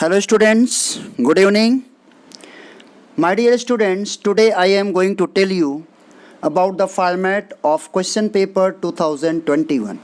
Hello students, good evening. My dear students, today I am going to tell you about the format of question paper 2021.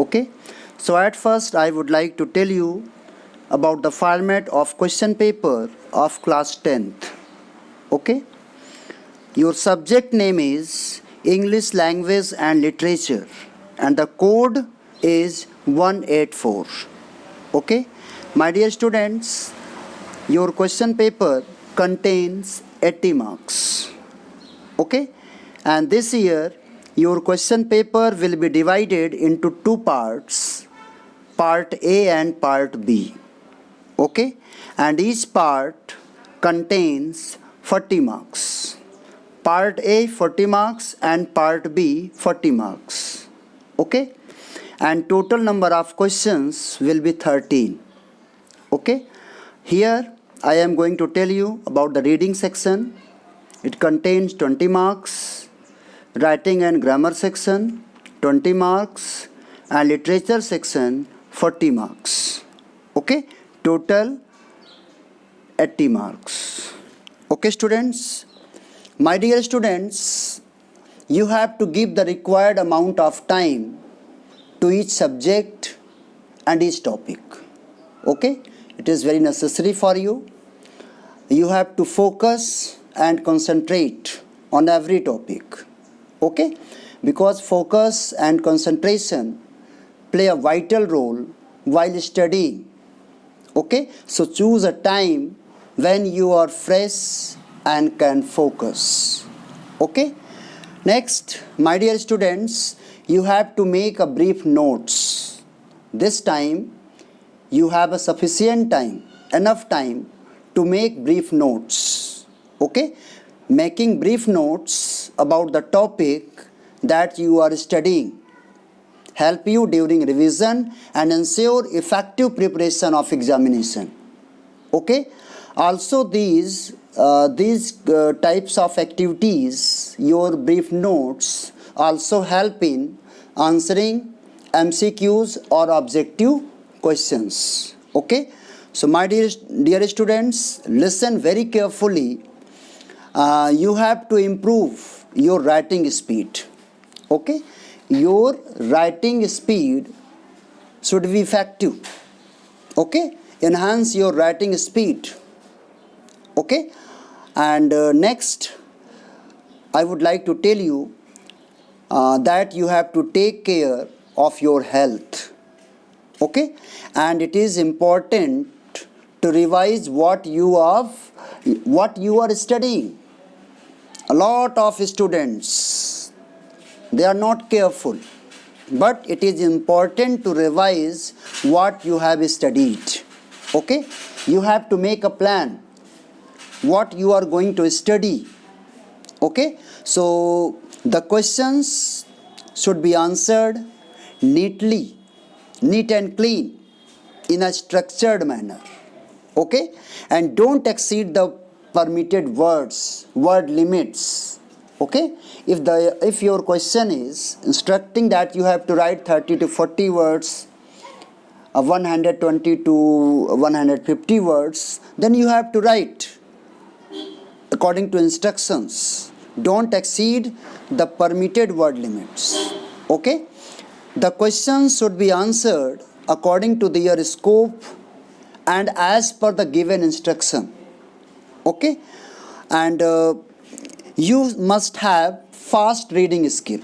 Okay, so at first I would like to tell you about the format of question paper of class 10th. Okay, your subject name is English Language and Literature and the code is 184. Okay, my dear students, your question paper contains 80 marks. Okay, and this year your question paper will be divided into two parts, part A and part B. Okay, and each part contains 40 marks. Part A 40 marks and part B 40 marks. Okay, and total number of questions will be 13. Okay, here I am going to tell you about the reading section. It contains 20 marks, writing and grammar section 20 marks, and literature section 40 marks. Okay, total 80 marks. Okay students, my dear students, you have to give the required amount of time to each subject and each topic. Okay, it is very necessary for you. You have to focus and concentrate on every topic. Okay, because focus and concentration play a vital role while studying. Okay, so choose a time when you are fresh and can focus. Okay, next, my dear students, you have to make a brief notes. This time you have a sufficient time, enough time to make brief notes. Okay, making brief notes about the topic that you are studying help you during revision and ensure effective preparation of examination. Okay, also these types of activities, your brief notes also help in answering MCQs or objective questions. Okay, so my dear students, listen very carefully. You have to improve your writing speed. Okay, your writing speed should be effective. Okay, enhance your writing speed. Okay, and next I would like to tell you that you have to take care of your health. Okay, and it is important to revise what you are studying. A lot of students, they are not careful, but it is important to revise what you have studied. Okay, you have to make a plan what you are going to study. Okay, so the questions should be answered neatly, neat and clean, in a structured manner. Okay, and don't exceed the permitted word limits. Okay, if your question is instructing that you have to write 30 to 40 words, 120 to 150 words, then you have to write according to instructions. Don't exceed the permitted word limits. Okay, the questions should be answered according to their scope and as per the given instruction. Okay, and you must have fast reading skill.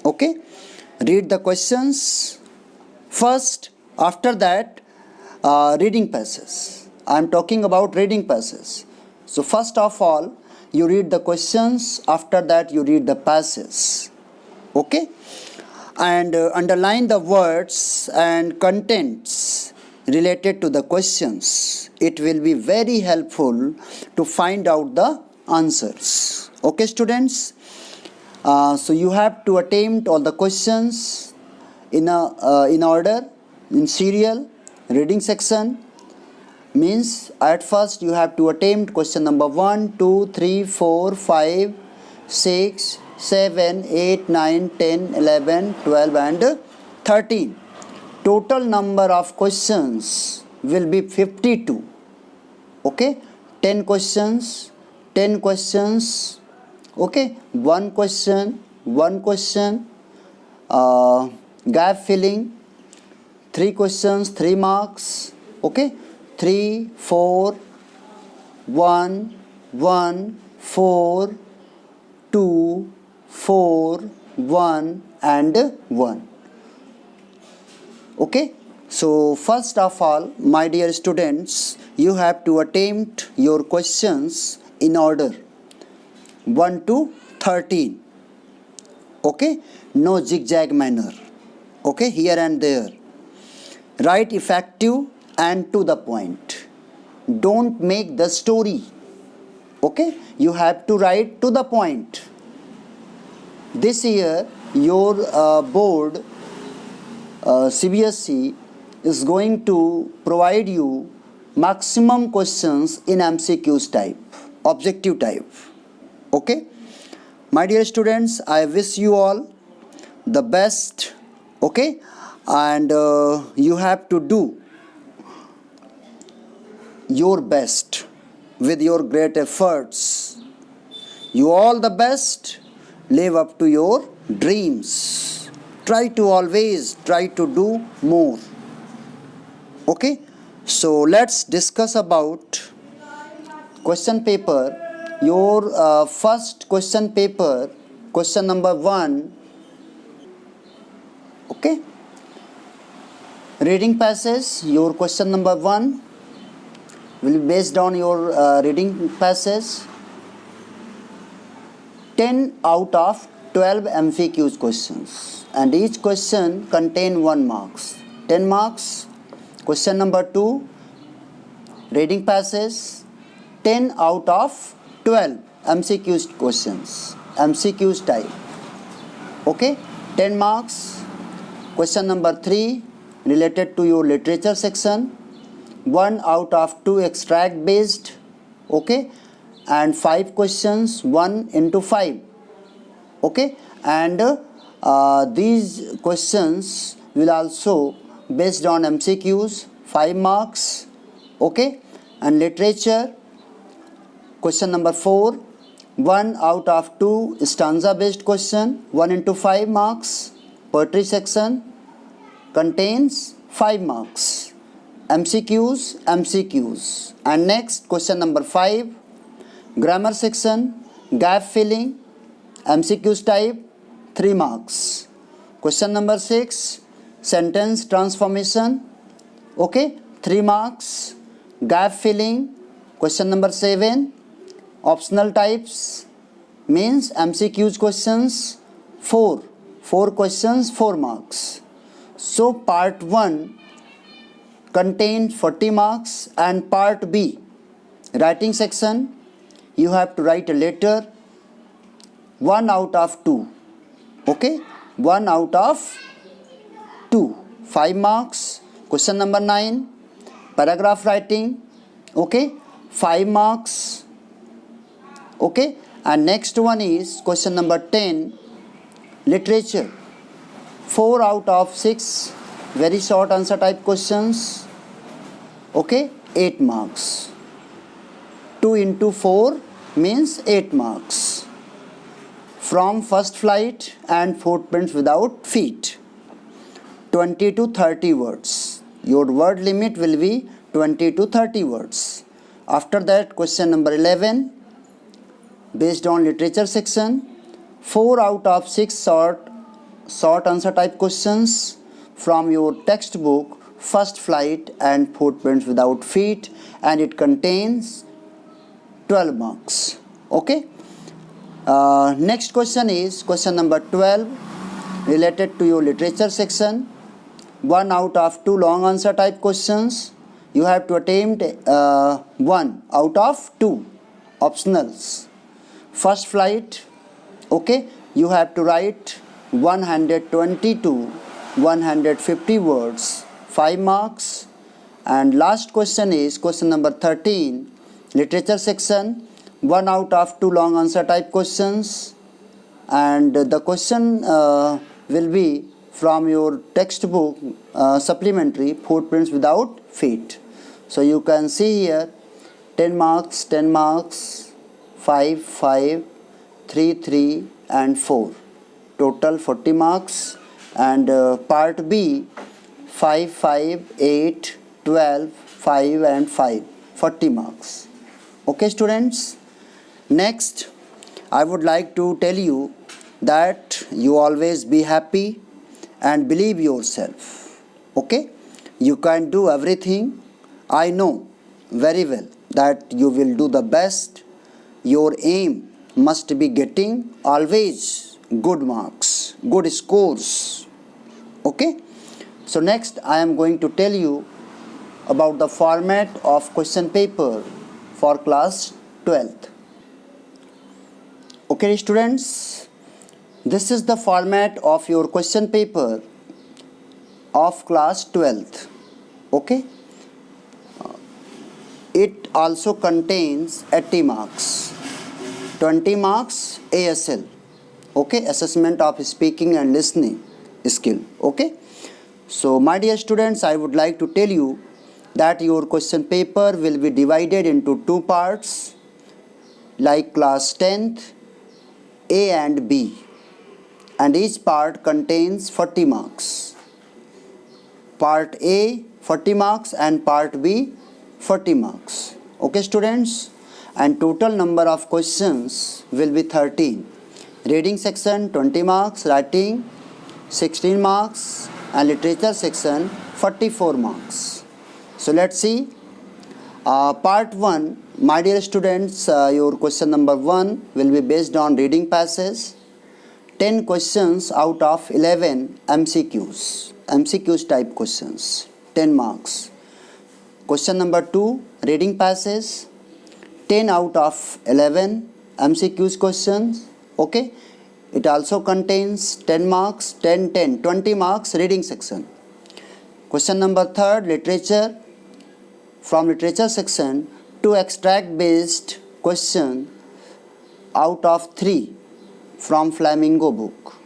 Okay, read the questions first, after that reading passages. I am talking about reading passages. So first of all you read the questions, after that you read the passages. Okay, and underline the words and contents related to the questions. It will be very helpful to find out the answers. Okay students, so you have to attempt all the questions in order, in serial. Reading section means at first you have to attempt question number 1, 2, 3, 4, 5, 6, 7, 8, 9, 10, 11, 12 and 13. Total number of questions will be 52. Okay, 10 questions, 10 questions. Okay, one question, gap filling, 3 questions, 3 marks. Okay, 3 4 1 1 4 2 4 1 and 1. Okay, so first of all, my dear students, you have to attempt your questions in order 1 to 13. Okay, no zigzag manner. Okay, here and there. Write effective and to the point. Don't make the story. Okay, you have to write to the point. This year your board CBSE is going to provide you maximum questions in MCQs type, objective type. Okay, my dear students, I wish you all the best. Okay, and you have to do your best with your great efforts. You all the best. Live up to your dreams. Always try to do more. Okay, so let's discuss about question paper. Your first question paper, question number 1. Okay, reading passage. Your question number 1 will be based on your reading passage. 10 out of 12 MCQs questions, and each question contain 1 marks. 10 marks. Question number 2, reading passage. 10 out of 12 MCQs questions, MCQs type. Okay, 10 marks. Question number 3, related to your literature section. 1 out of 2 extract based. Okay, and 5 questions, 1 into 5. Okay, and these questions will also based on MCQs, 5 marks. Okay, and literature, question number 4, 1 out of 2 stanza based question, 1 into 5 marks. Poetry section contains 5 marks. MCQs. And next, question number 5, grammar section, gap filling, MCQs type, 3 marks. Question number 6, sentence transformation. Okay, 3 marks. Gap filling, question number 7, optional types, means MCQs questions, 4 questions, 4 marks. So part 1 contained 40 marks, and part B, writing section, you have to write a letter, 1 out of 2. Okay, 1 out of 2, 5 marks. Question number 9, paragraph writing. Okay, 5 marks. Okay, and next one is question number 10, literature. 4 out of 6 very short answer type questions. Okay, 8 marks. 2 into 4 means 8 marks. From first flight and footprints without feet, 20 to 30 words. Your word limit will be 20 to 30 words. After that, question number 11, based on literature section, 4 out of 6 short answer type questions from your textbook, first flight and footprints without feet, and it contains 12 marks. Okay, next question is question number 12, related to your literature section. 1 out of 2 long answer type questions. You have to attempt 1 out of 2 optionals. First flight. Okay, you have to write 120 to 150 words, 5 marks. And last question is question number 13, literature section. 1 out of 2 long answer type questions, and the question will be from your textbook supplementary, footprints without feet. So you can see here 10 marks, 10 marks, 5, 5, 3, 3 and 4. Total 40 marks. And part B 5, 5, 8, 12, 5 and 5, 40 marks. Okay students. Next, I would like to tell you that you always be happy and believe yourself. Okay? You can do everything. I know very well that you will do the best. Your aim must be getting always good marks, good scores. Okay? So next I am going to tell you about the format of question paper for class 12th. Okay students, this is the format of your question paper of class 12th. Okay? It also contains 80 marks, 20 marks ASL. Okay, assessment of speaking and listening skill. Okay? So my dear students, I would like to tell you that your question paper will be divided into two parts like class 10th, A and B, and each part contains 40 marks. Part A 40 marks and part B 40 marks. Okay students, and total number of questions will be 13. Reading section 20 marks, writing 16 marks and literature section 44 marks. So let's see. Part 1, my dear students, your question number 1 will be based on reading passage. 10 questions out of 11 MCQs type questions, 10 marks. Question number 2, reading passage, 10 out of 11 MCQs questions. Okay, it also contains 10 marks, 10, 10, 20 marks reading section. Question number 3, literature. From literature section, 2 extract based question out of 3 from Flamingo book,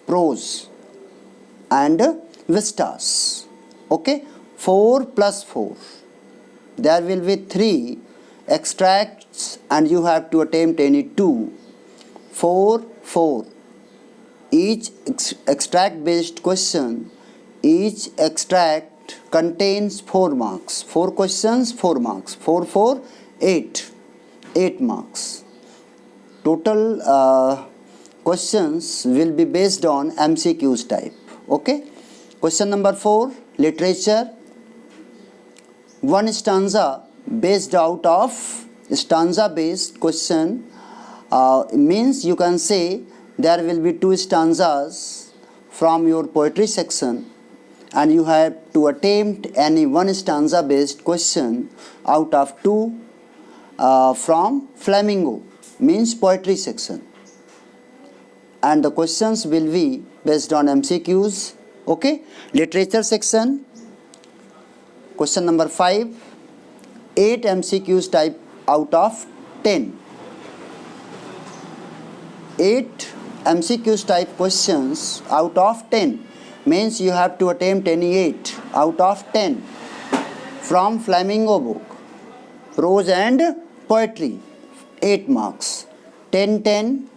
prose and vistas. Okay, 4 plus 4. There will be 3 extracts and you have to attempt any 2. 4, 4. Each extract based question, each extract contains 4 marks. 4 questions, 4 marks. 4, 4, 8. 8 marks. Total questions will be based on MCQs type. Okay. Question number 4, literature. 1 stanza based out of stanza based question means you can say there will be 2 stanzas from your poetry section and you have to attempt any 1 stanza based question out of 2 from Flamingo means poetry section, and the questions will be based on MCQs. Okay, literature section, question number 5, 8 MCQs type out of 10. 8 MCQs type questions out of 10 means you have to attempt any 8 out of 10 from Flamingo book, prose and poetry, 8 marks. 10, 10,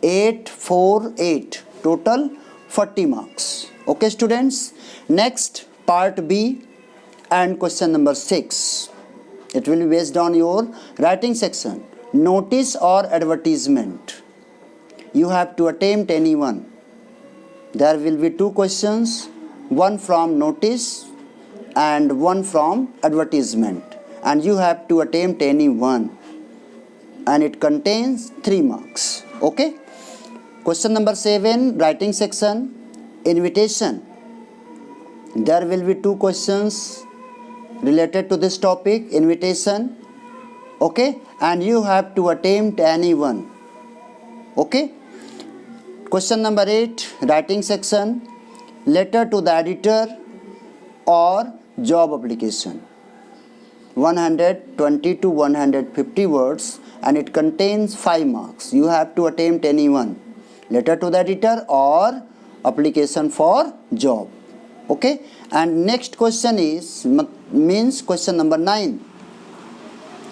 8, 4, 8. Total 40 marks. Okay students. Next, part B and question number 6. It will be based on your writing section. Notice or advertisement. You have to attempt any one. There will be 2 questions, one from notice and one from advertisement, and you have to attempt any one, and it contains 3 marks. Okay. Question number 7, writing section, invitation. There will be 2 questions related to this topic, invitation. Okay, and you have to attempt any one. Okay. Question number 8, writing section, letter to the editor or job application. 120 to 150 words and it contains 5 marks. You have to attempt any one. Letter to the editor or application for job. Okay. And next question is means question number 9.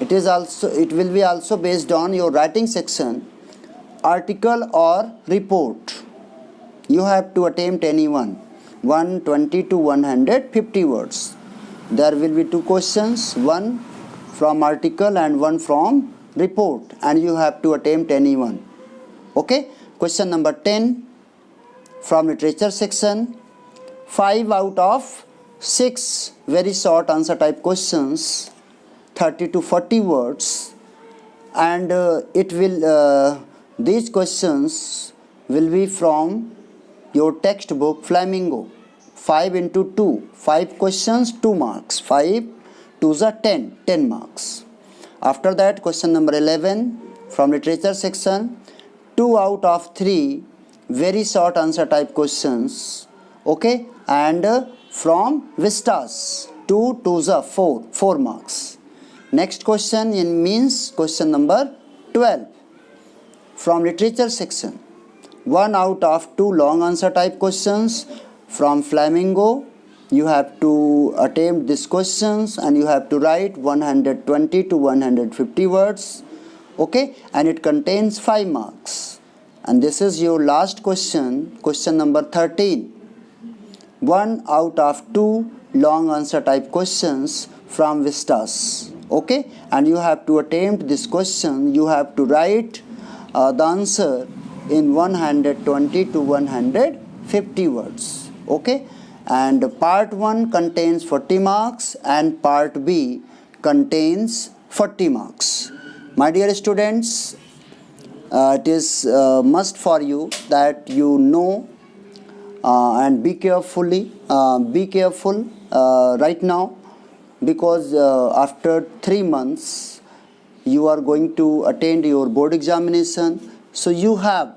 It will be also based on your writing section, article or report. You have to attempt any one, 120 to 150 words. There will be 2 questions, one from article and one from report, and you have to attempt any one. Okay, question number 10 from literature section, 5 out of 6 very short answer type questions, 30 to 40 words, and these questions will be from your textbook Flamingo. 5 into 2, 5 questions, 2 marks. 5 2s are 10 marks. After that, question number 11 from literature section, 2 out of 3 very short answer type questions. Okay, and from Vistas, 2 2s are 4 marks. Next question means question number 12 from literature section, 1 out of 2 long answer type questions from Flamingo. You have to attempt these questions and you have to write 120 to 150 words. Okay, and it contains 5 marks. And this is your last question, question number 13. 1 out of 2 long answer type questions from Vistas. Okay, and you have to attempt this question. You have to write the answer in 120 to 150 words. Okay, and part 1 contains 40 marks and part B contains 40 marks. My dear students, it is must for you that you know and be careful right now, because after 3 months you are going to attend your board examination, so you have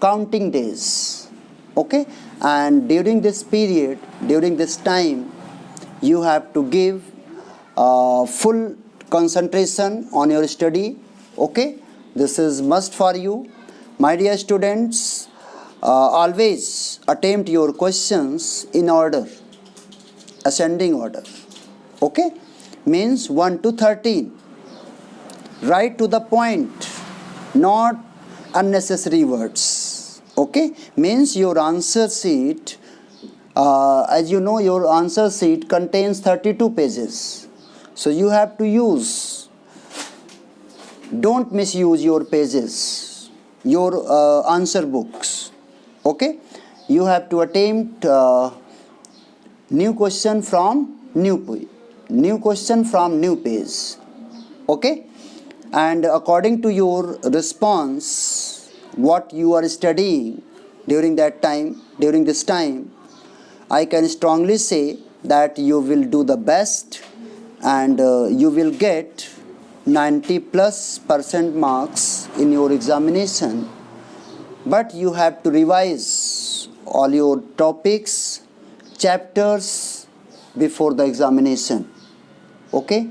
counting days. Okay, and during this period, during this time, you have to give full concentration on your study. Okay, this is must for you. My dear students, always attempt your questions in order, ascending order. Okay, means 1 to 13. Write to the point, not unnecessary words. Okay, means your answer sheet, as you know, your answer sheet contains 32 pages. So you have to use, don't misuse your pages, your answer books. Okay, you have to attempt new question from new page. Okay, and according to your response, what you are studying during this time, I can strongly say that you will do the best and you will get 90+% marks in your examination. But you have to revise all your topics, chapters before the examination. Okay,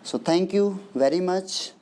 so thank you very much.